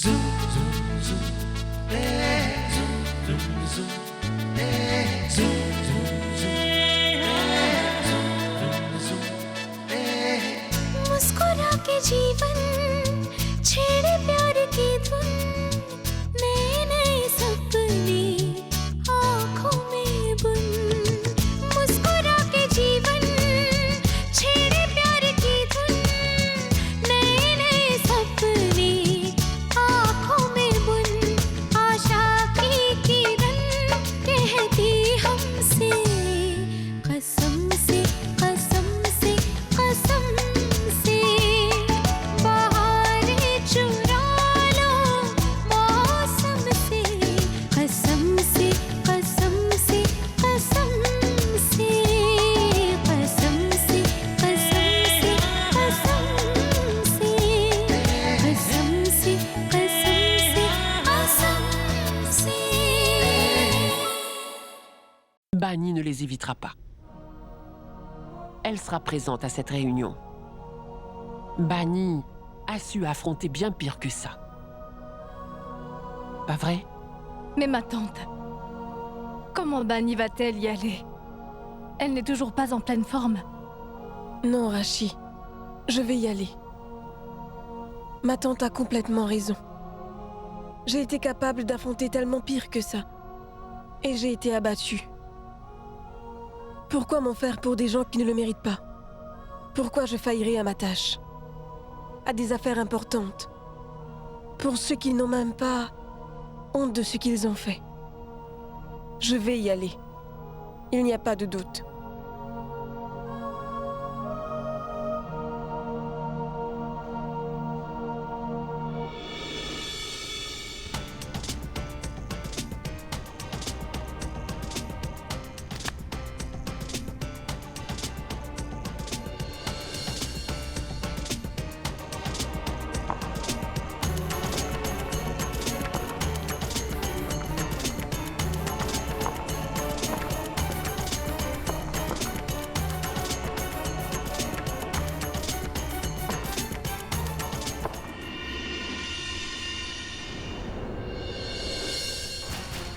मुस्कुरा के जीवन छेड़े प्यार की धुन नए नए सपने आँखों में बुन मुस्कुरा के जीवन छेड़े प्यार की धुन नए नए सपने आँखों में बुन आशा की किरण कहती हमसे कसम से कसम से कसम से बहारें चुरा लो मौसम से कसम से कसम से कसम से कसम से कसम से कसम से कसम से कसम से Bani ne les évitera pas. Elle sera présente à cette réunion. Bani a su affronter bien pire que ça. Pas vrai? Mais ma tante, comment Bani va-t-elle y aller? Elle n'est toujours pas en pleine forme. Non, Rachi, je vais y aller. Ma tante a complètement raison. J'ai été capable d'affronter tellement pire que ça. Et j'ai été abattue. Pourquoi m'en faire pour des gens qui ne le méritent pas? Pourquoi je faillirais à ma tâche? À des affaires importantes? Pour ceux qui n'ont même pas honte de ce qu'ils ont fait. Je vais y aller. Il n'y a pas de doute.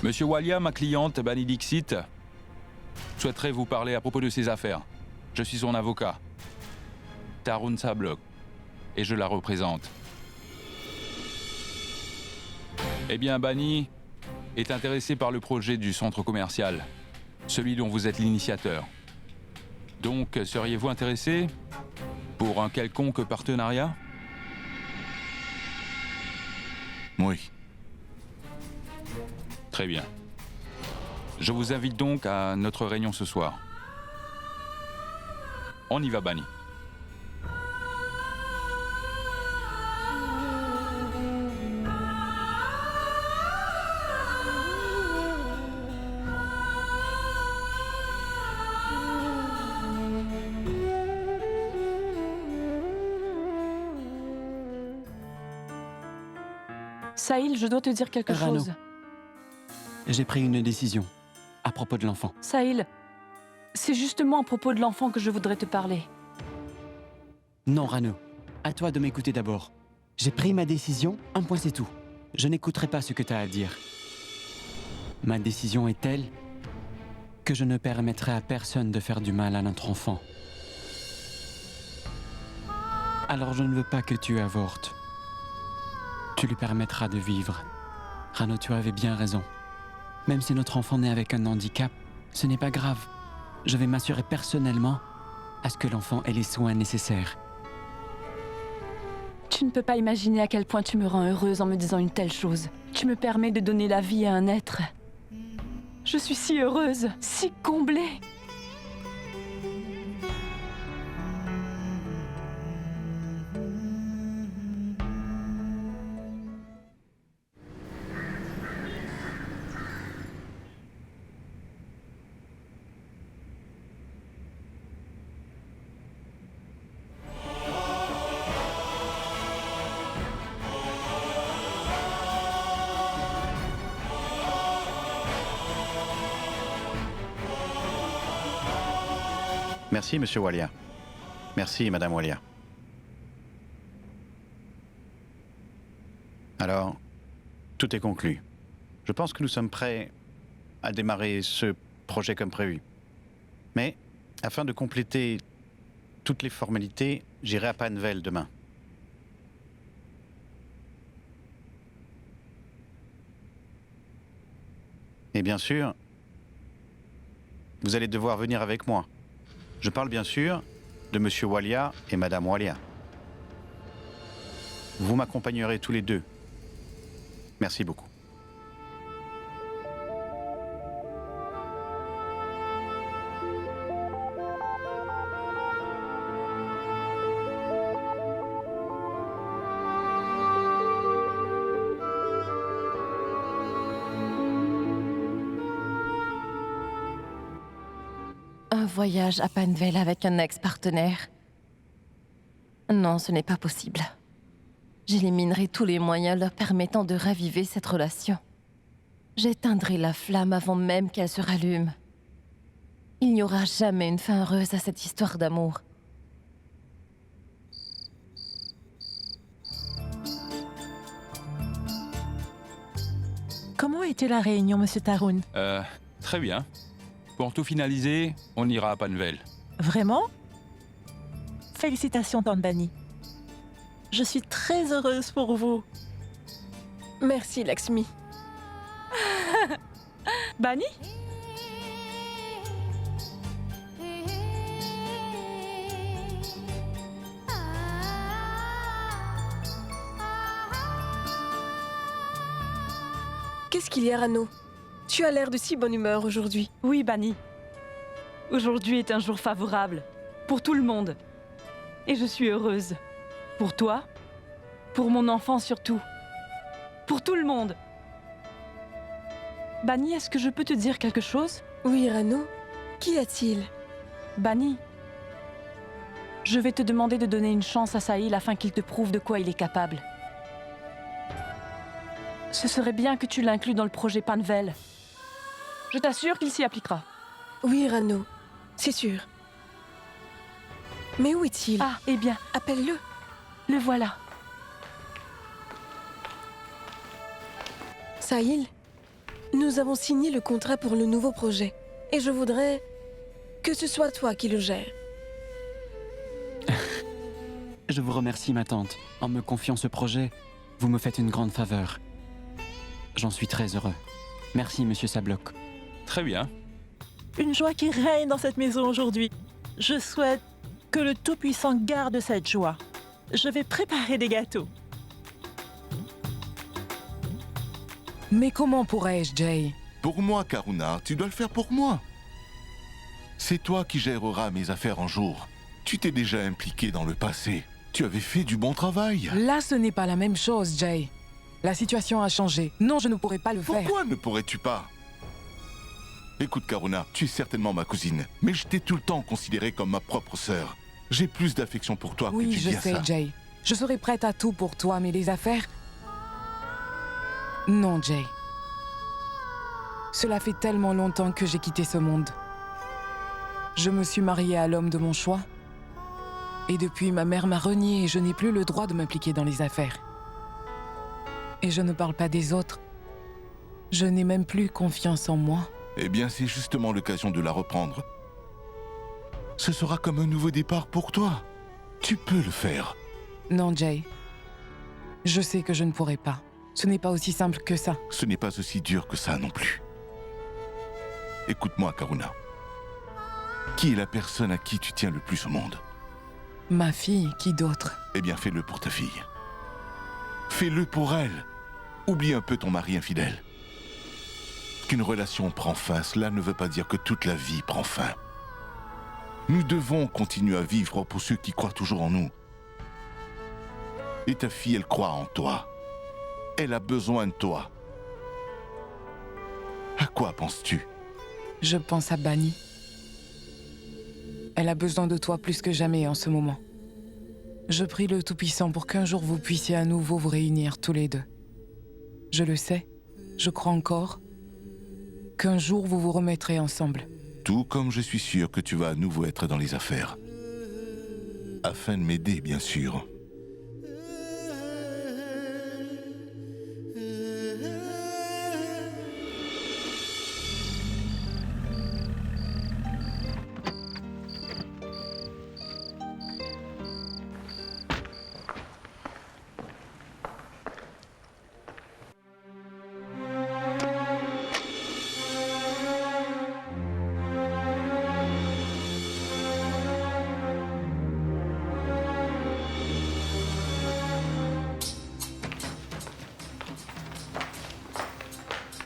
Monsieur Walia, ma cliente, Bani Dixit, souhaiterait vous parler à propos de ses affaires. Je suis son avocat, Tarun Sablok, et je la représente. Eh bien, Bani est intéressée par le projet du centre commercial, celui dont vous êtes l'initiateur. Donc, seriez-vous intéressé pour un quelconque partenariat? Oui. Très bien. Je vous invite donc à notre réunion ce soir. On y va, Bani. Sahil, je dois te dire quelque Rano. chose. J'ai pris une décision à propos de l'enfant. Sahil, c'est justement à propos de l'enfant que je voudrais te parler. Non, Rano. À toi de m'écouter d'abord. J'ai pris ma décision, un point c'est tout. Je n'écouterai pas ce que tu as à dire. Ma décision est telle que je ne permettrai à personne de faire du mal à notre enfant. Alors je ne veux pas que tu avortes. Tu lui permettras de vivre. Rano, tu avais bien raison. Même si notre enfant naît avec un handicap, ce n'est pas grave. Je vais m'assurer personnellement à ce que l'enfant ait les soins nécessaires. Tu ne peux pas imaginer à quel point tu me rends heureuse en me disant une telle chose. Tu me permets de donner la vie à un être. Je suis si heureuse, si comblée. Merci, Monsieur Walia. Merci, Madame Walia. Alors, tout est conclu. Je pense que nous sommes prêts à démarrer ce projet comme prévu. Mais, afin de compléter toutes les formalités, j'irai à Panvel demain. Et bien sûr, vous allez devoir venir avec moi. Je parle bien sûr de Monsieur Walia et Madame Walia. Vous m'accompagnerez tous les deux. Merci beaucoup. Un voyage à Panvel avec un ex-partenaire? Non, ce n'est pas possible. J'éliminerai tous les moyens leur permettant de raviver cette relation. J'éteindrai la flamme avant même qu'elle se rallume. Il n'y aura jamais une fin heureuse à cette histoire d'amour. Comment était la réunion, Monsieur Tarun? Très bien. Pour tout finaliser, on ira à Panvel. Vraiment? Félicitations, Tante Bani. Je suis très heureuse pour vous. Merci, Lakshmi. Bani? Qu'est-ce qu'il y a, Rano? Tu as l'air de si bonne humeur aujourd'hui. Oui, Bani. Aujourd'hui est un jour favorable. Pour tout le monde. Et je suis heureuse. Pour toi. Pour mon enfant surtout. Pour tout le monde. Bani, est-ce que je peux te dire quelque chose? Oui, Rano. Qu'y a-t-il? Bani, je vais te demander de donner une chance à Sahil afin qu'il te prouve de quoi il est capable. Ce serait bien que tu l'inclues dans le projet Panvel. Je t'assure qu'il s'y appliquera. Oui, Rano. C'est sûr. Mais où est-il? Ah, eh bien, Appelle-le. le voilà. Sahil, nous avons signé le contrat pour le nouveau projet. Et je voudrais que ce soit toi qui le gères. Je vous remercie, ma tante. En me confiant ce projet, vous me faites une grande faveur. J'en suis très heureux. Merci, Monsieur Sablock. Très bien. Une joie qui règne dans cette maison aujourd'hui. Je souhaite que le Tout-Puissant garde cette joie. Je vais préparer des gâteaux. Mais comment pourrais-je, Jay? Pour moi, Karuna, tu dois le faire pour moi. C'est toi qui géreras mes affaires un jour. Tu t'es déjà impliqué dans le passé. Tu avais fait du bon travail. Là, ce n'est pas la même chose, Jay. La situation a changé. Non, je ne pourrais pas le faire. Pourquoi ne pourrais-tu pas? Écoute, Karuna, tu es certainement ma cousine, mais je t'ai tout le temps considérée comme ma propre sœur. J'ai plus d'affection pour toi que Oui, tu je dis à sais, ça. Jay. Je serai prête à tout pour toi, mais les affaires... Non, Jay. Cela fait tellement longtemps que j'ai quitté ce monde. Je me suis mariée à l'homme de mon choix. Et depuis, ma mère m'a renié et je n'ai plus le droit de m'impliquer dans les affaires. Et je ne parle pas des autres. Je n'ai même plus confiance en moi. Eh bien, c'est justement l'occasion de la reprendre. Ce sera comme un nouveau départ pour toi. Tu peux le faire. Non, Jay. Je sais que je ne pourrai pas. Ce n'est pas aussi simple que ça. Ce n'est pas aussi dur que ça non plus. Écoute-moi, Karuna. Qui est la personne à qui tu tiens le plus au monde? Ma fille, qui d'autre? Eh bien, fais-le pour ta fille. Fais-le pour elle. Oublie un peu ton mari infidèle. Qu'une relation prend fin, cela ne veut pas dire que toute la vie prend fin. Nous devons continuer à vivre pour ceux qui croient toujours en nous. Et ta fille, elle croit en toi. Elle a besoin de toi. À quoi penses-tu? Je pense à Bani. Elle a besoin de toi plus que jamais en ce moment. Je prie le Tout-Puissant pour qu'un jour vous puissiez à nouveau vous réunir tous les deux. Je le sais, je crois encore, qu'un jour vous vous remettrez ensemble. Tout comme je suis sûr que tu vas à nouveau être dans les affaires. Afin de m'aider, bien sûr.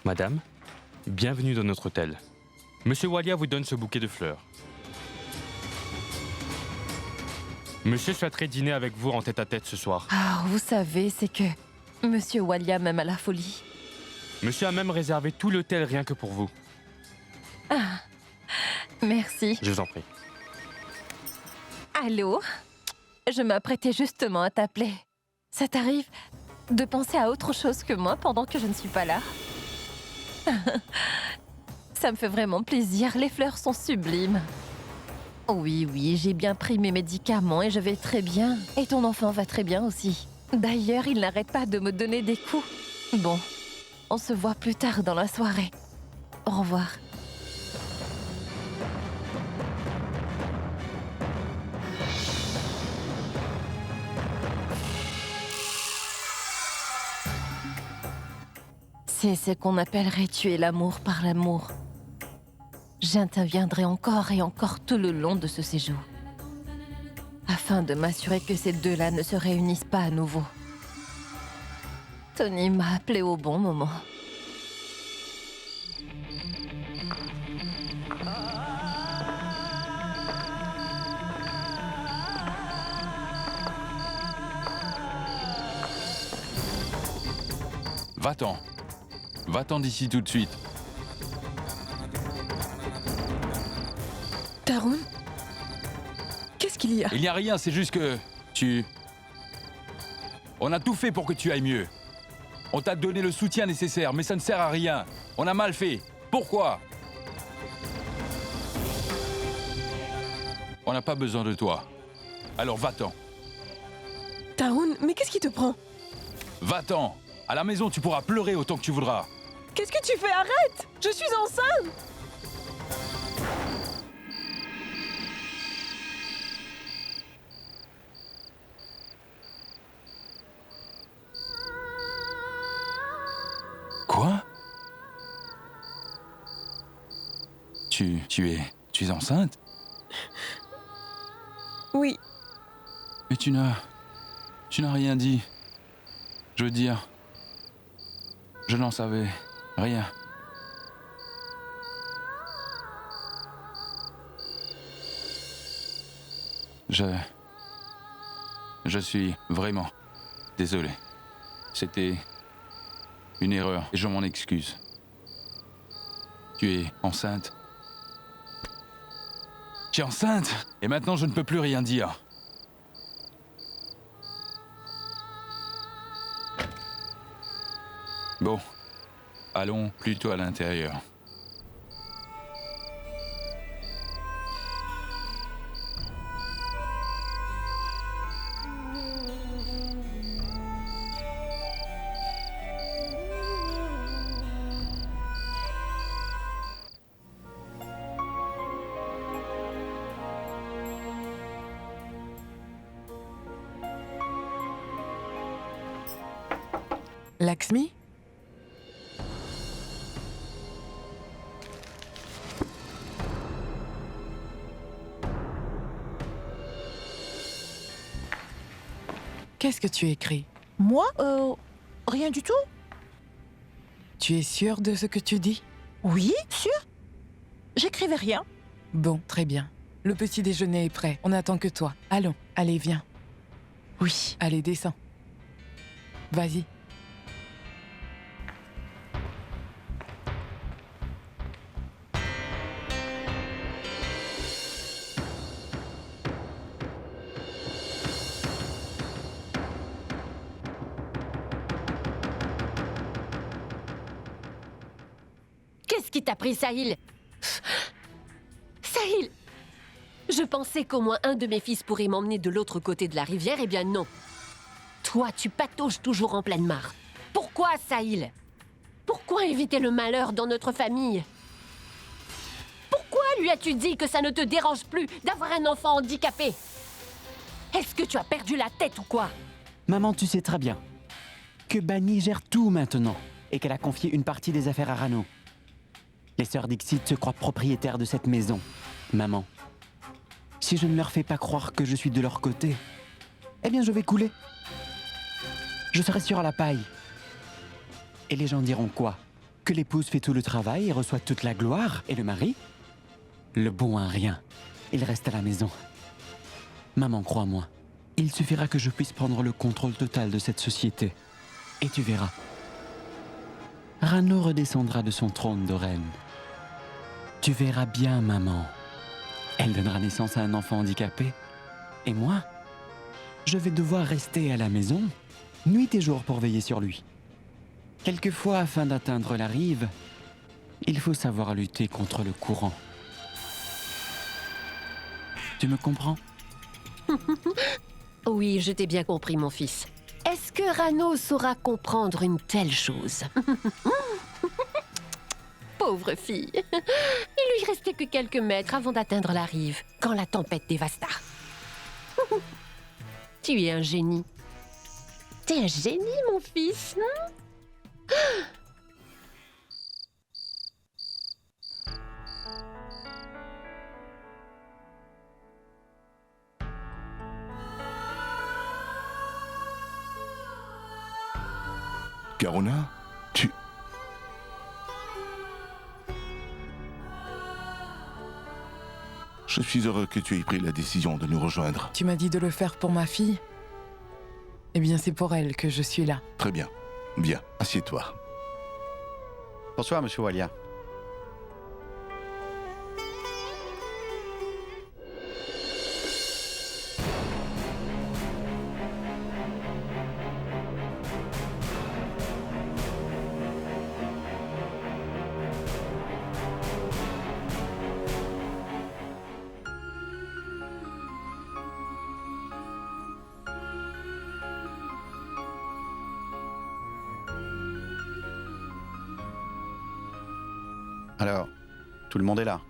Madame, bienvenue dans notre hôtel. Monsieur Walia vous donne ce bouquet de fleurs. Monsieur souhaiterait dîner avec vous en tête-à-tête ce soir. Ah, vous savez, c'est que Monsieur Walia m'aime à la folie. Monsieur a même réservé tout l'hôtel rien que pour vous. Ah, merci. Je vous en prie. Allô? Je m'apprêtais justement à t'appeler. Ça t'arrive de penser à autre chose que moi pendant que je ne suis pas là? Ça me fait vraiment plaisir, les fleurs sont sublimes. Oui, j'ai bien pris mes médicaments et je vais très bien. Et ton enfant va très bien aussi. D'ailleurs, il n'arrête pas de me donner des coups. Bon, on se voit plus tard dans la soirée. Au revoir. C'est ce qu'on appellerait tuer l'amour par l'amour. J'interviendrai encore et encore tout le long de ce séjour, afin de m'assurer que ces deux-là ne se réunissent pas à nouveau. Tony m'a appelé au bon moment. Va-t'en. Va-t'en d'ici tout de suite. Tarun? Qu'est-ce qu'il y a? Il n'y a rien, c'est juste que... On a tout fait pour que tu ailles mieux. On t'a donné le soutien nécessaire, mais ça ne sert à rien. On a mal fait. Pourquoi? On n'a pas besoin de toi. Alors va-t'en. Tarun, mais qu'est-ce qui te prend? Va-t'en. À la maison, tu pourras pleurer autant que tu voudras. Qu'est-ce que tu fais? Arrête! Je suis enceinte! Quoi? Tu es enceinte? Oui. Mais tu n'as rien dit. Je veux dire, je n'en savais rien. Je suis vraiment désolé. C'était une erreur et je m'en excuse. Tu es enceinte? Tu es enceinte? Et maintenant je ne peux plus rien dire. Bon, allons plutôt à l'intérieur. Lakshmi? Qu'est-ce que tu écris? Moi rien du tout. Tu es sûre de ce que tu dis? Oui, sûr. J'écrivais rien. Bon, très bien. Le petit déjeuner est prêt. On n'attend que toi. Allons, allez, viens. Oui. Allez, descends. Vas-y. Qu'est-ce qui t'a pris, Sahil? Sahil! Je pensais qu'au moins un de mes fils pourrait m'emmener de l'autre côté de la rivière, eh bien non. Toi, tu patauges toujours en pleine mare. Pourquoi, Sahil? Pourquoi éviter le malheur dans notre famille? Pourquoi lui as-tu dit que ça ne te dérange plus d'avoir un enfant handicapé? Est-ce que tu as perdu la tête ou quoi? Maman, tu sais très bien que Bani gère tout maintenant et qu'elle a confié une partie des affaires à Rano. Les sœurs Dixit se croient propriétaires de cette maison. Maman, si je ne leur fais pas croire que je suis de leur côté, eh bien je vais couler. Je serai sur la paille. Et les gens diront quoi? Que l'épouse fait tout le travail et reçoit toute la gloire, et le mari, le bon à rien. Il reste à la maison. Maman, crois-moi, il suffira que je puisse prendre le contrôle total de cette société. Et tu verras. Rano redescendra de son trône de reine. Tu verras bien, maman. Elle donnera naissance à un enfant handicapé. Et moi, je vais devoir rester à la maison, nuit et jour pour veiller sur lui. Quelquefois, afin d'atteindre la rive, il faut savoir lutter contre le courant. Tu me comprends? Oui, je t'ai bien compris, mon fils. Est-ce que Rano saura comprendre une telle chose? Pauvre fille. Il lui restait que quelques mètres avant d'atteindre la rive, quand la tempête dévasta. Tu es un génie. T'es un génie, mon fils. Karuna, tu... Je suis heureux que tu aies pris la décision de nous rejoindre. Tu m'as dit de le faire pour ma fille. Eh bien, c'est pour elle que je suis là. Très bien. Viens, assieds-toi. Bonsoir, monsieur Walia. Alors, tout le monde est là.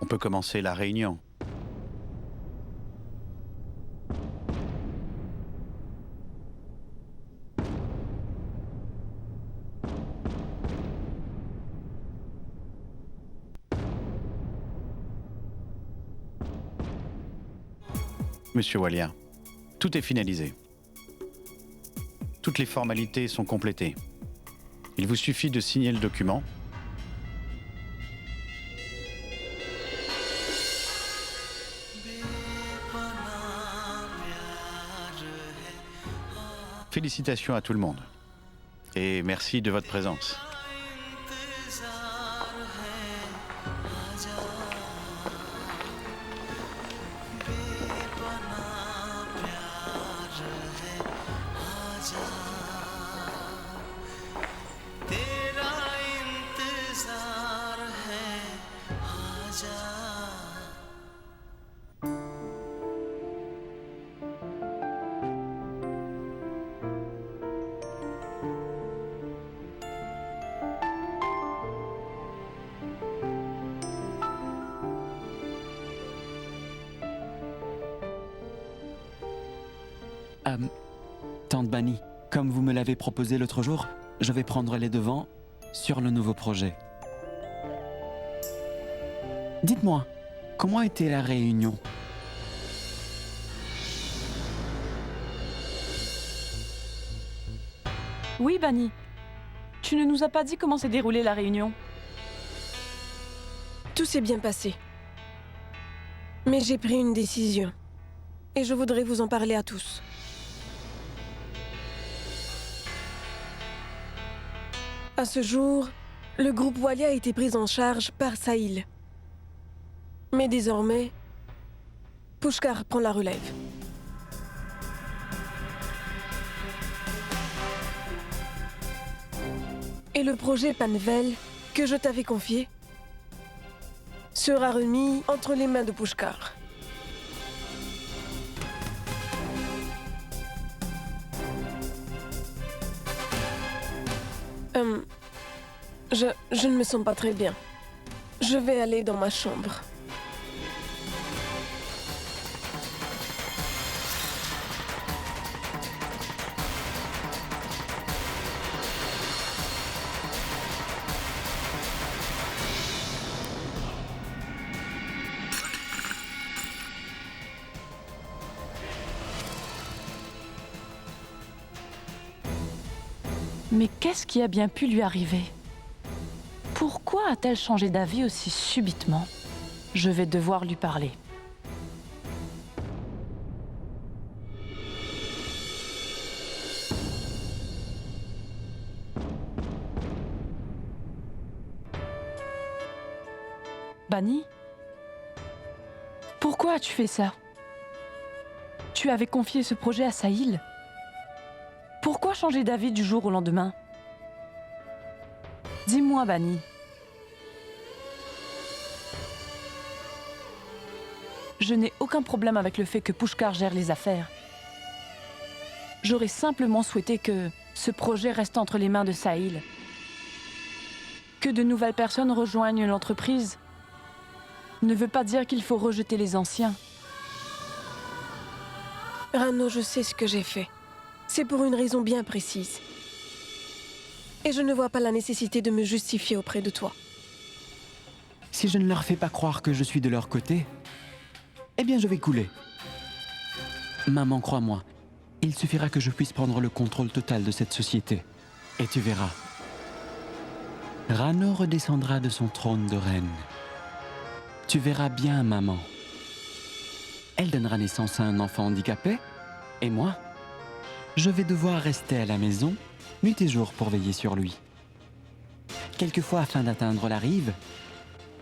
On peut commencer la réunion. Monsieur Walia, tout est finalisé. Toutes les formalités sont complétées. Il vous suffit de signer le document. Félicitations à tout le monde. Et merci de votre présence. Tante Bani, comme vous me l'avez proposé l'autre jour, je vais prendre les devants sur le nouveau projet. Dites-moi, comment était la réunion? Oui, Bani. Tu ne nous as pas dit comment s'est déroulée la réunion. Tout s'est bien passé. Mais j'ai pris une décision. Et je voudrais vous en parler à tous. À ce jour, le groupe Walia a été pris en charge par Sahil. Mais désormais, Pushkar prend la relève. Et le projet Panvel, que je t'avais confié, sera remis entre les mains de Pushkar. Je ne me sens pas très bien. Je vais aller dans ma chambre. Mais qu'est-ce qui a bien pu lui arriver? Pourquoi a-t-elle changé d'avis aussi subitement? Je vais devoir lui parler. Bani? Pourquoi as-tu fait ça? Tu avais confié ce projet à Sahil. Pourquoi changer d'avis du jour au lendemain? Dis-moi, Bani. Je n'ai aucun problème avec le fait que Pushkar gère les affaires. J'aurais simplement souhaité que ce projet reste entre les mains de Sahil. Que de nouvelles personnes rejoignent l'entreprise ne veut pas dire qu'il faut rejeter les anciens. Rano, je sais ce que j'ai fait. C'est pour une raison bien précise. Et je ne vois pas la nécessité de me justifier auprès de toi. Si je ne leur fais pas croire que je suis de leur côté, eh bien je vais couler. Maman, crois-moi, il suffira que je puisse prendre le contrôle total de cette société. Et tu verras. Rano redescendra de son trône de reine. Tu verras bien, maman. Elle donnera naissance à un enfant handicapé, et moi, je vais devoir rester à la maison, nuit et jour pour veiller sur lui. Quelquefois, afin d'atteindre la rive,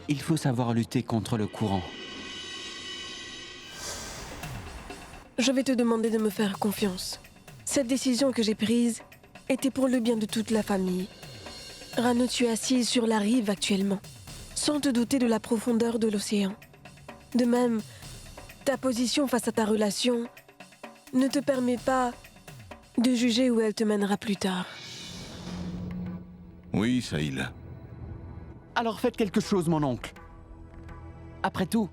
il faut savoir lutter contre le courant. Je vais te demander de me faire confiance. Cette décision que j'ai prise était pour le bien de toute la famille. Rano, tu es assise sur la rive actuellement, sans te douter de la profondeur de l'océan. De même, ta position face à ta relation ne te permet pas de juger où elle te mènera plus tard. Oui, Sahil. Alors faites quelque chose, mon oncle. Après tout,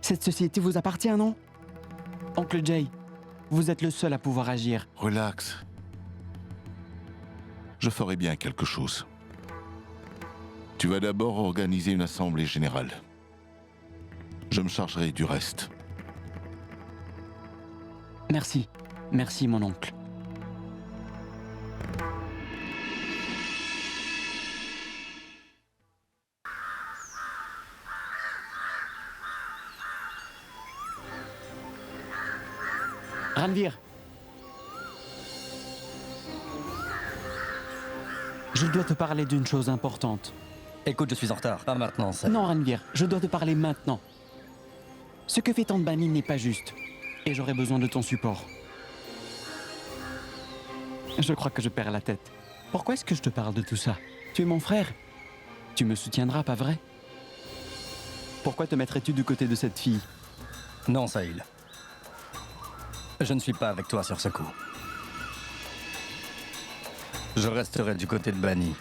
cette société vous appartient, non? Oncle Jay, vous êtes le seul à pouvoir agir. Relax. Je ferai bien quelque chose. Tu vas d'abord organiser une assemblée générale. Je me chargerai du reste. Merci. Merci, mon oncle. Ranveer. Je dois te parler d'une chose importante. Écoute, je suis en retard. Pas maintenant, ça. Non, Ranveer, je dois te parler maintenant. Ce que fait Tante Bani n'est pas juste. Et j'aurai besoin de ton support. Je crois que je perds la tête. Pourquoi est-ce que je te parle de tout ça? Tu es mon frère. Tu me soutiendras, pas vrai? Pourquoi te mettrais-tu du côté de cette fille? Non, Sahil. Je ne suis pas avec toi sur ce coup. Je resterai du côté de Bani.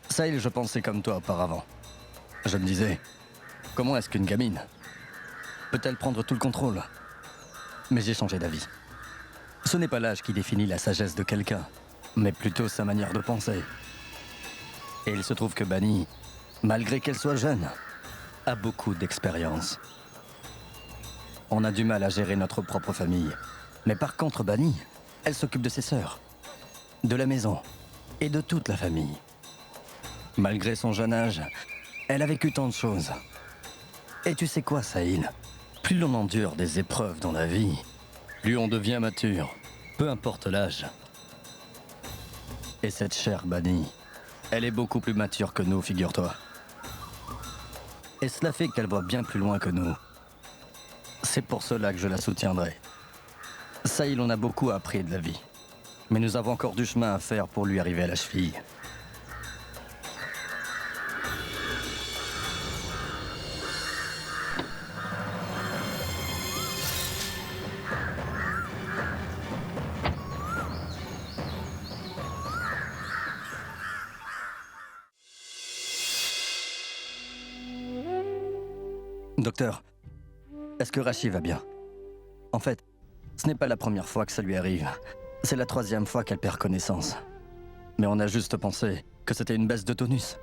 Sahil, je pensais comme toi auparavant. Je me disais, comment est-ce qu'une gamine peut-elle prendre tout le contrôle? Mais j'ai changé d'avis. Ce n'est pas l'âge qui définit la sagesse de quelqu'un, mais plutôt sa manière de penser. Et il se trouve que Bani, malgré qu'elle soit jeune, a beaucoup d'expérience. On a du mal à gérer notre propre famille. Mais par contre, Bani, elle s'occupe de ses sœurs, de la maison et de toute la famille. Malgré son jeune âge, elle a vécu tant de choses. Et tu sais quoi, Sahil? Plus l'on endure des épreuves dans la vie, plus on devient mature, peu importe l'âge. Et cette chère Bani, elle est beaucoup plus mature que nous, figure-toi. Et cela fait qu'elle voit bien plus loin que nous. C'est pour cela que je la soutiendrai. Sahil, on a beaucoup appris de la vie. Mais nous avons encore du chemin à faire pour lui arriver à la cheville. Docteur, est-ce que Rachi va bien? En fait, ce n'est pas la première fois que ça lui arrive. C'est la 3e fois qu'elle perd connaissance. Mais on a juste pensé que c'était une baisse de tonus.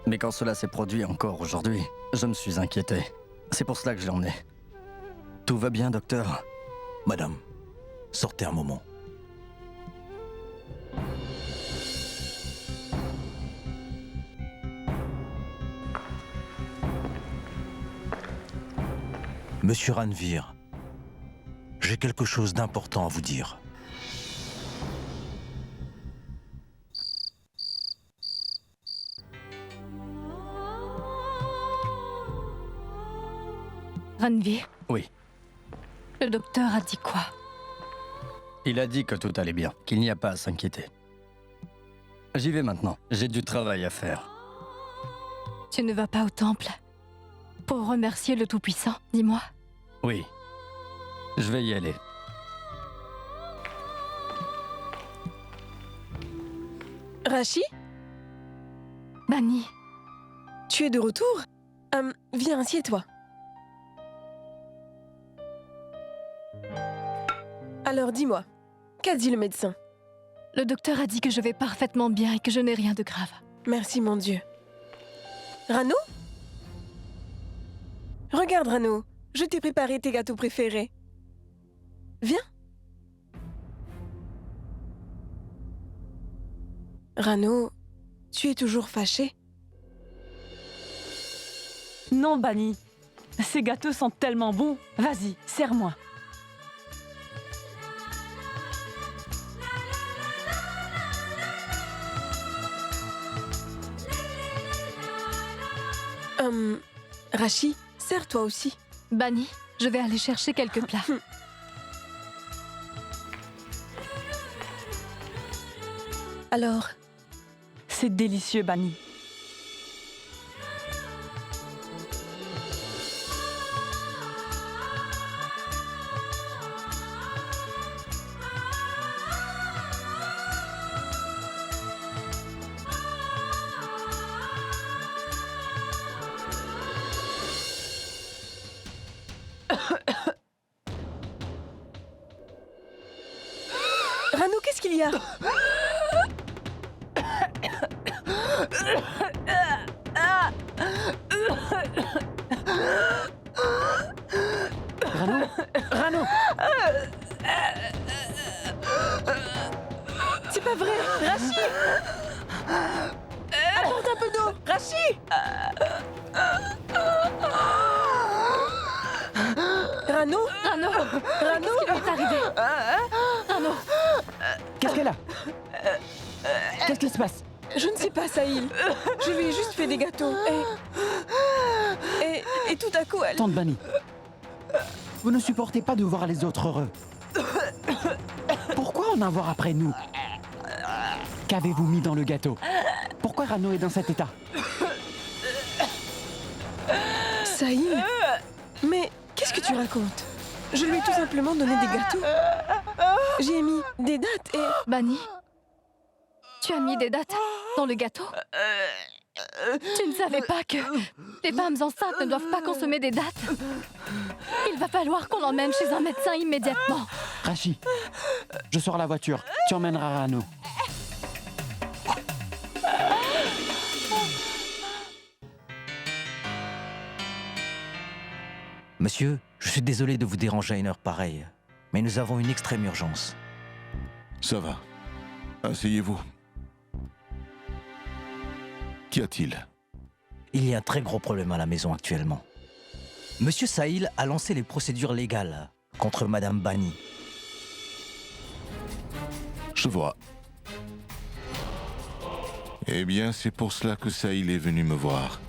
Mais quand cela s'est produit encore aujourd'hui, je me suis inquiété. C'est pour cela que je l'ai emmené. Tout va bien, docteur? Madame, sortez un moment. Monsieur Ranvir, j'ai quelque chose d'important à vous dire. Ranvir, Oui. le docteur a dit quoi? Il a dit que tout allait bien, qu'il n'y a pas à s'inquiéter. J'y vais maintenant. J'ai du travail à faire. Tu ne vas pas au temple pour remercier le Tout-Puissant, dis-moi. Oui. Je vais y aller. Rachi? Bani. Tu es de retour? Viens, assieds-toi. Alors dis-moi, qu'a dit le médecin? Le docteur a dit que je vais parfaitement bien et que je n'ai rien de grave. Merci mon Dieu. Rano? Regarde Rano, je t'ai préparé tes gâteaux préférés. Viens. Rano, tu es toujours fâché? Non, Bani. Ces gâteaux sont tellement bons. Vas-y, serre-moi. Rachi, sers-toi aussi. Bani, je vais aller chercher quelques plats. Alors? C'est délicieux, Bani. Rano, qu'est-ce qu'il y a? Rano, Rano! C'est pas vrai, Rachi! Apporte un peu d'eau, Rachi! Rano? Rano! Rano? Qu'est-ce qui lui est arrivé? Rano! Qu'est-ce qu'elle a? Qu'est-ce qui se passe? Je ne sais pas, Sahil. Je lui ai juste fait des gâteaux. Et tout à coup, elle... Tante Bani, vous ne supportez pas de voir les autres heureux. Pourquoi en avoir après nous? Qu'avez-vous mis dans le gâteau? Pourquoi Rano est dans cet état? Sahil? Mais qu'est-ce que tu racontes? Je lui ai tout simplement donné des gâteaux. J'ai mis des dattes et... Bani, tu as mis des dattes dans le gâteau? Tu ne savais pas que les femmes enceintes ne doivent pas consommer des dattes? Il va falloir qu'on l'emmène chez un médecin immédiatement. Rachi, je sors la voiture. Tu emmèneras Rano. Monsieur, je suis désolé de vous déranger à une heure pareille, mais nous avons une extrême urgence. Ça va. Asseyez-vous. Qu'y a-t-il? Il y a un très gros problème à la maison actuellement. Monsieur Sahil a lancé les procédures légales contre Madame Bani. Je vois. Eh bien, c'est pour cela que Sahil est venu me voir.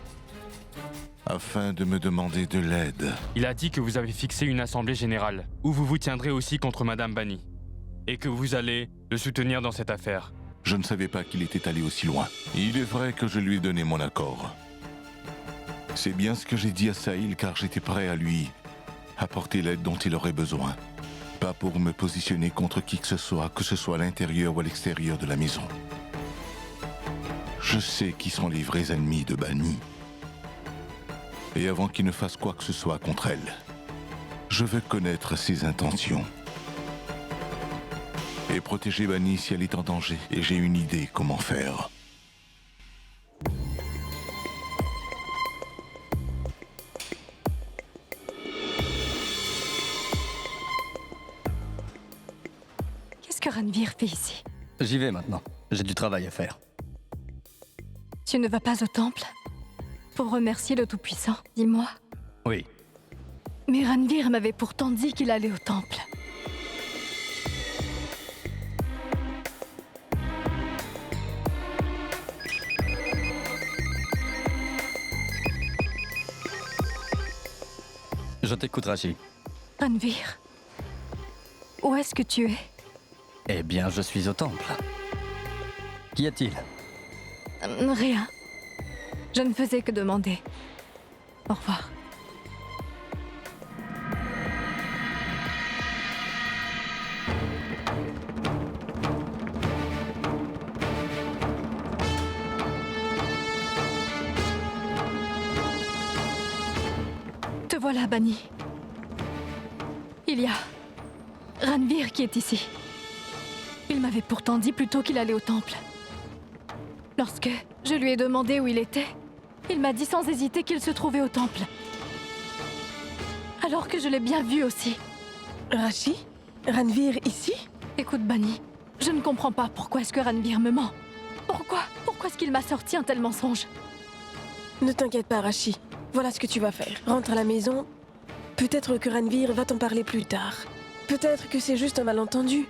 Afin de me demander de l'aide. Il a dit que vous avez fixé une assemblée générale, où vous vous tiendrez aussi contre Madame Bani. Et que vous allez le soutenir dans cette affaire. Je ne savais pas qu'il était allé aussi loin. Il est vrai que je lui ai donné mon accord. C'est bien ce que j'ai dit à Sahil car j'étais prêt à lui apporter l'aide dont il aurait besoin. Pas pour me positionner contre qui que ce soit à l'intérieur ou à l'extérieur de la maison. Je sais qui sont les vrais ennemis de Bani. Et avant qu'il ne fasse quoi que ce soit contre elle, je veux connaître ses intentions. Et protéger Bani si elle est en danger. Et j'ai une idée comment faire. Qu'est-ce que Ranvir fait ici? J'y vais maintenant. J'ai du travail à faire. Tu ne vas pas au temple pour remercier le Tout-Puissant, dis-moi. Oui. Mais Ranvir m'avait pourtant dit qu'il allait au temple. Je t'écoute, Rachi. Ranvir, où est-ce que tu es? Eh bien, je suis au temple. Qu'y a-t-il? Rien. Je ne faisais que demander. Au revoir. Te voilà, Bani. Il y a Ranvir qui est ici. Il m'avait pourtant dit plus tôt qu'il allait au temple. Lorsque je lui ai demandé où il était, il m'a dit sans hésiter qu'il se trouvait au temple. Alors que je l'ai bien vu aussi. Rachi? Ranvir ici? Écoute, Bani, je ne comprends pas pourquoi est-ce que Ranvir me ment. Pourquoi est-ce qu'il m'a sorti un tel mensonge? Ne t'inquiète pas, Rachi. Voilà ce que tu vas faire. Rentre à la maison. Peut-être que Ranvir va t'en parler plus tard. Peut-être que c'est juste un malentendu.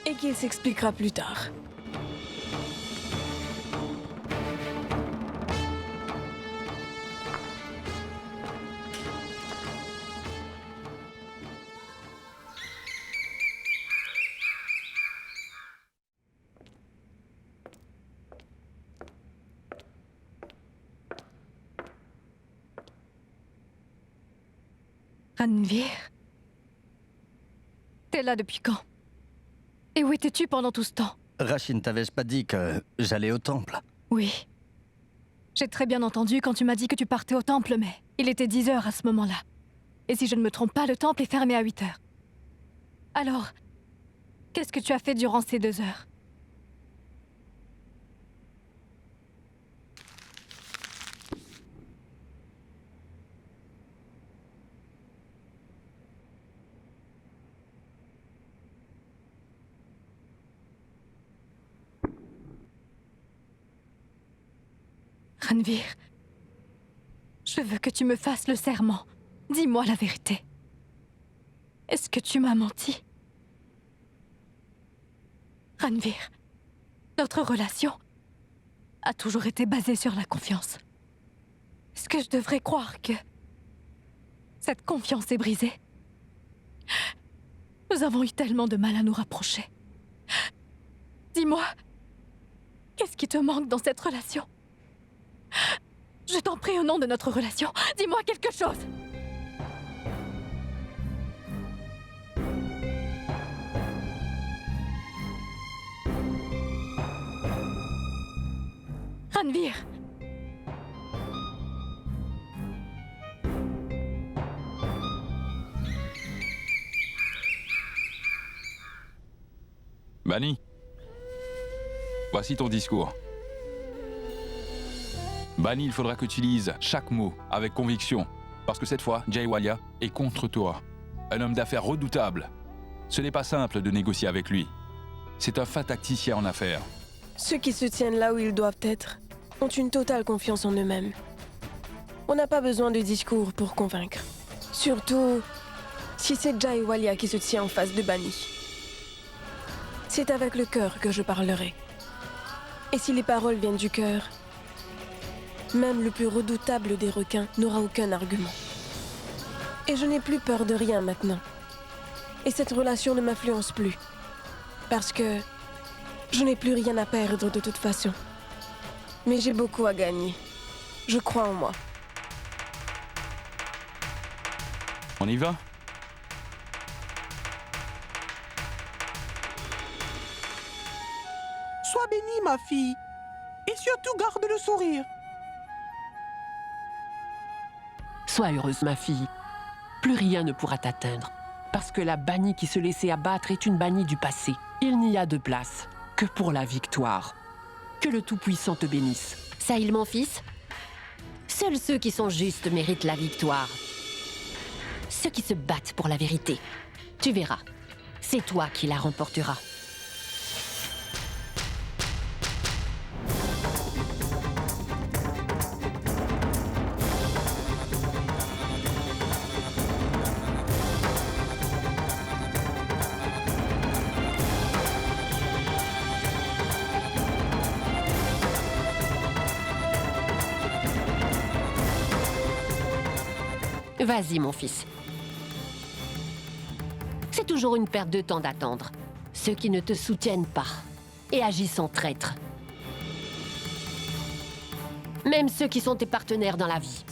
Et qu'il s'expliquera plus tard. Ranvir? T'es là depuis quand? Et où étais-tu pendant tout ce temps? Rachine, t'avais-je pas dit que j'allais au temple? Oui. J'ai très bien entendu quand tu m'as dit que tu partais au temple, mais il était 10 heures à ce moment-là. Et si je ne me trompe pas, le temple est fermé à 8 heures. Alors, qu'est-ce que tu as fait durant ces 2 heures? Ranvir, je veux que tu me fasses le serment. Dis-moi la vérité. Est-ce que tu m'as menti? Ranvir, notre relation a toujours été basée sur la confiance. Est-ce que je devrais croire que cette confiance est brisée? Nous avons eu tellement de mal à nous rapprocher. Dis-moi, qu'est-ce qui te manque dans cette relation? Je t'en prie au nom de notre relation, dis-moi quelque chose! Ranvir! Bani, voici ton discours. Bani, il faudra que tu lises chaque mot avec conviction, parce que cette fois, Jaiwalya est contre toi. Un homme d'affaires redoutable. Ce n'est pas simple de négocier avec lui. C'est un fin tacticien en affaires. Ceux qui se tiennent là où ils doivent être ont une totale confiance en eux-mêmes. On n'a pas besoin de discours pour convaincre. Surtout si c'est Jaiwalya qui se tient en face de Bani. C'est avec le cœur que je parlerai. Et si les paroles viennent du cœur, même le plus redoutable des requins n'aura aucun argument. Et je n'ai plus peur de rien maintenant. Et cette relation ne m'influence plus. Parce que je n'ai plus rien à perdre de toute façon. Mais j'ai beaucoup à gagner. Je crois en moi. On y va? Sois bénie, ma fille. Et surtout, garde le sourire. Sois heureuse, ma fille. Plus rien ne pourra t'atteindre. Parce que la Bani qui se laissait abattre est une Bani du passé. Il n'y a de place que pour la victoire. Que le Tout-Puissant te bénisse. Sahil, mon fils, seuls ceux qui sont justes méritent la victoire. Ceux qui se battent pour la vérité. Tu verras, c'est toi qui la remporteras. Vas-y, mon fils. C'est toujours une perte de temps d'attendre. Ceux qui ne te soutiennent pas et agissent en traître. Même ceux qui sont tes partenaires dans la vie.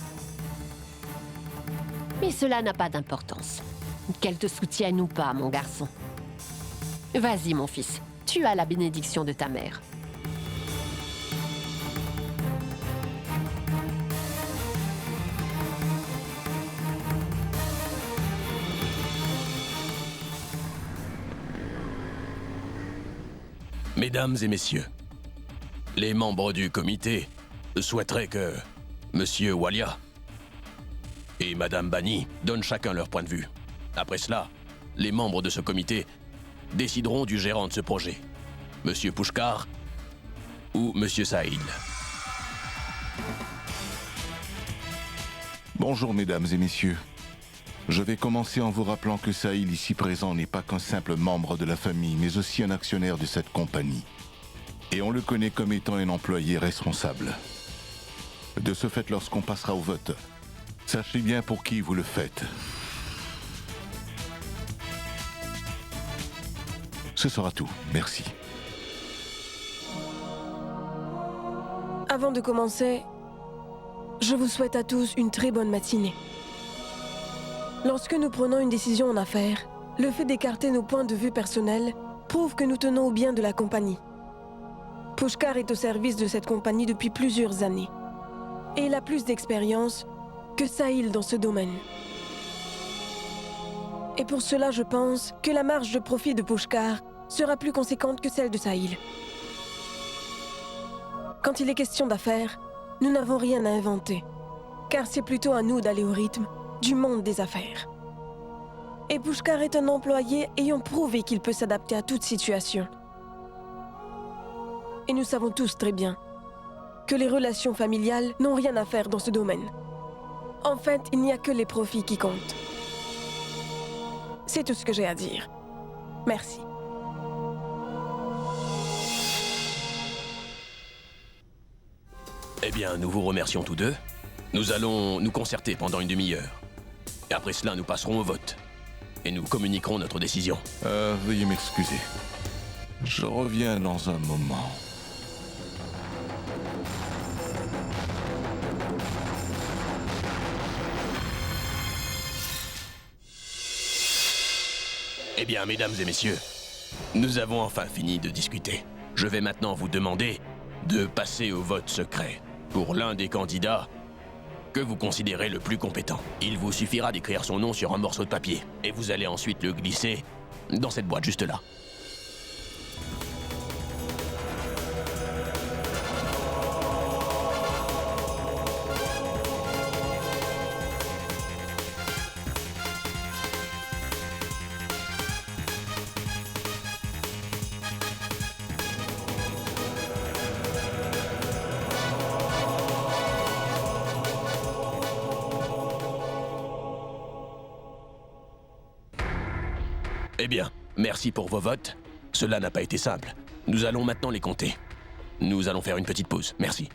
Mais cela n'a pas d'importance. Qu'elles te soutiennent ou pas, mon garçon. Vas-y, mon fils. Tu as la bénédiction de ta mère. Mesdames et messieurs, les membres du comité souhaiteraient que Monsieur Walia et Madame Bani donnent chacun leur point de vue. Après cela, les membres de ce comité décideront du gérant de ce projet, Monsieur Pushkar ou Monsieur Sahil. Bonjour mesdames et messieurs. Je vais commencer en vous rappelant que Sahil ici présent n'est pas qu'un simple membre de la famille, mais aussi un actionnaire de cette compagnie. Et on le connaît comme étant un employé responsable. De ce fait, lorsqu'on passera au vote, sachez bien pour qui vous le faites. Ce sera tout. Merci. Avant de commencer, je vous souhaite à tous une très bonne matinée. Lorsque nous prenons une décision en affaires, le fait d'écarter nos points de vue personnels prouve que nous tenons au bien de la compagnie. Pushkar est au service de cette compagnie depuis plusieurs années. Et il a plus d'expérience que Sahil dans ce domaine. Et pour cela, je pense que la marge de profit de Pushkar sera plus conséquente que celle de Sahil. Quand il est question d'affaires, nous n'avons rien à inventer, car c'est plutôt à nous d'aller au rythme du monde des affaires. Et Pushkar est un employé ayant prouvé qu'il peut s'adapter à toute situation. Et nous savons tous très bien que les relations familiales n'ont rien à faire dans ce domaine. En fait, il n'y a que les profits qui comptent. C'est tout ce que j'ai à dire. Merci. Eh bien, nous vous remercions tous deux. Nous allons nous concerter pendant une demi-heure. Et après cela, nous passerons au vote. Et nous communiquerons notre décision. Veuillez m'excuser. Je reviens dans un moment. Eh bien, mesdames et messieurs, nous avons enfin fini de discuter. Je vais maintenant vous demander de passer au vote secret pour l'un des candidats que vous considérez le plus compétent. Il vous suffira d'écrire son nom sur un morceau de papier et vous allez ensuite le glisser dans cette boîte juste là. Eh bien, merci pour vos votes. Cela n'a pas été simple. Nous allons maintenant les compter. Nous allons faire une petite pause. Merci.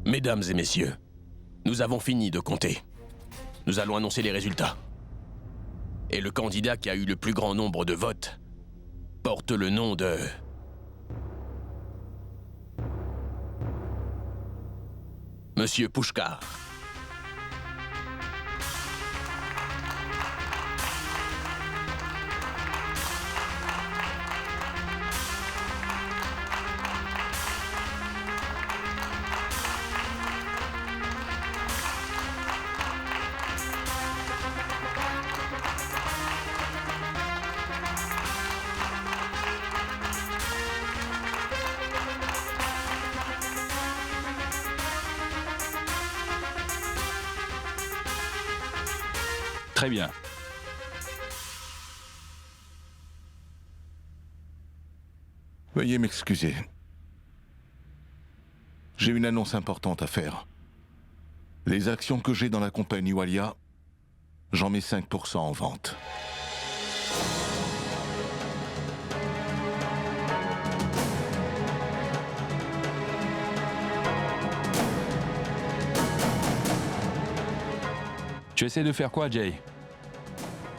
Mesdames et messieurs, nous avons fini de compter. Nous allons annoncer les résultats. Et le candidat qui a eu le plus grand nombre de votes porte le nom de... Monsieur Pushkar. Très bien. Veuillez m'excuser. J'ai une annonce importante à faire. Les actions que j'ai dans la compagnie Walia, j'en mets 5% en vente. Tu essaies de faire quoi, Jay?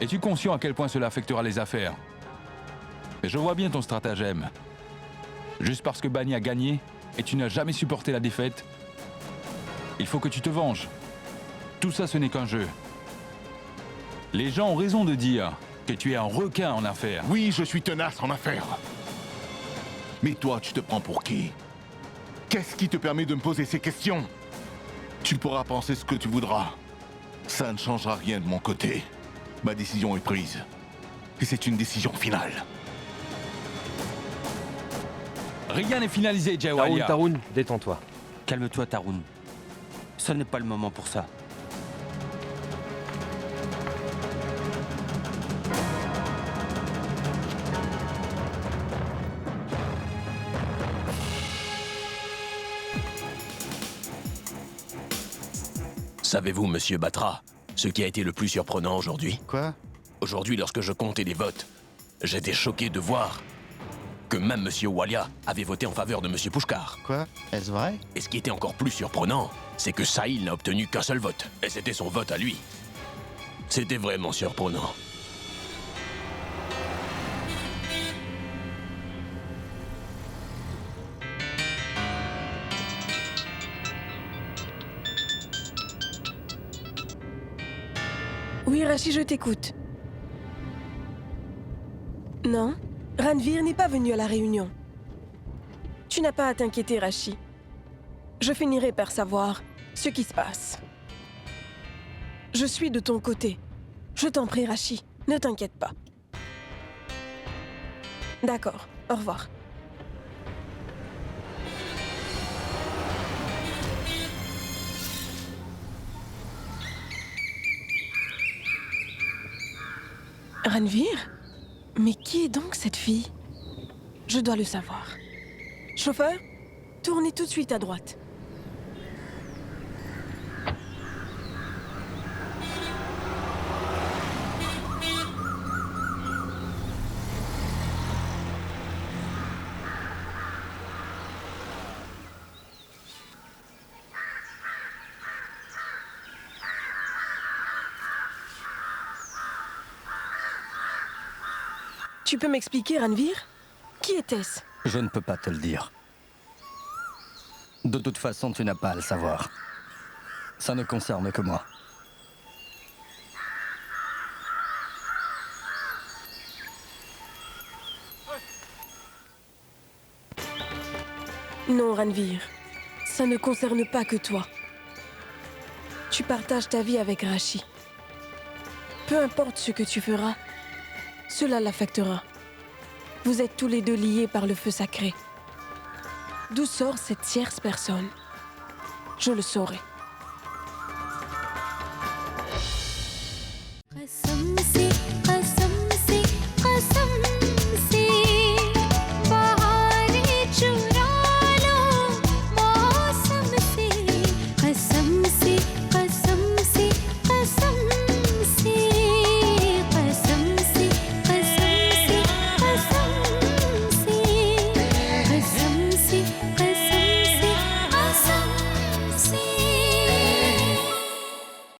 Es-tu conscient à quel point cela affectera les affaires? Mais je vois bien ton stratagème. Juste parce que Bani a gagné et tu n'as jamais supporté la défaite, il faut que tu te venges. Tout ça, ce n'est qu'un jeu. Les gens ont raison de dire que tu es un requin en affaires. Oui, je suis tenace en affaires. Mais toi, tu te prends pour qui? Qu'est-ce qui te permet de me poser ces questions? Tu pourras penser ce que tu voudras. Ça ne changera rien de mon côté. Ma décision est prise. Et c'est une décision finale. Rien n'est finalisé, Jay Tarun, Walia. Tarun, détends-toi. Calme-toi, Tarun. Ce n'est pas le moment pour ça. Savez-vous, monsieur Batra, ce qui a été le plus surprenant aujourd'hui? Quoi? Aujourd'hui, lorsque je comptais les votes, j'étais choqué de voir que même monsieur Walia avait voté en faveur de monsieur Pushkar. Quoi? Est-ce vrai? Et ce qui était encore plus surprenant, c'est que Sahil n'a obtenu qu'un seul vote, et c'était son vote à lui. C'était vraiment surprenant. Oui, Rashi, je t'écoute. Non, Ranveer n'est pas venu à la réunion. Tu n'as pas à t'inquiéter, Rashi. Je finirai par savoir ce qui se passe. Je suis de ton côté. Je t'en prie, Rashi, ne t'inquiète pas. D'accord, au revoir. Ranveer? Mais qui est donc cette fille? Je dois le savoir. Chauffeur, tournez tout de suite à droite. Tu peux m'expliquer, Ranveer? Qui était-ce? Je ne peux pas te le dire. De toute façon, tu n'as pas à le savoir. Ça ne concerne que moi. Non, Ranveer. Ça ne concerne pas que toi. Tu partages ta vie avec Rashi. Peu importe ce que tu feras, cela l'affectera. Vous êtes tous les deux liés par le feu sacré. D'où sort cette tierce personne? Je le saurai. कसम से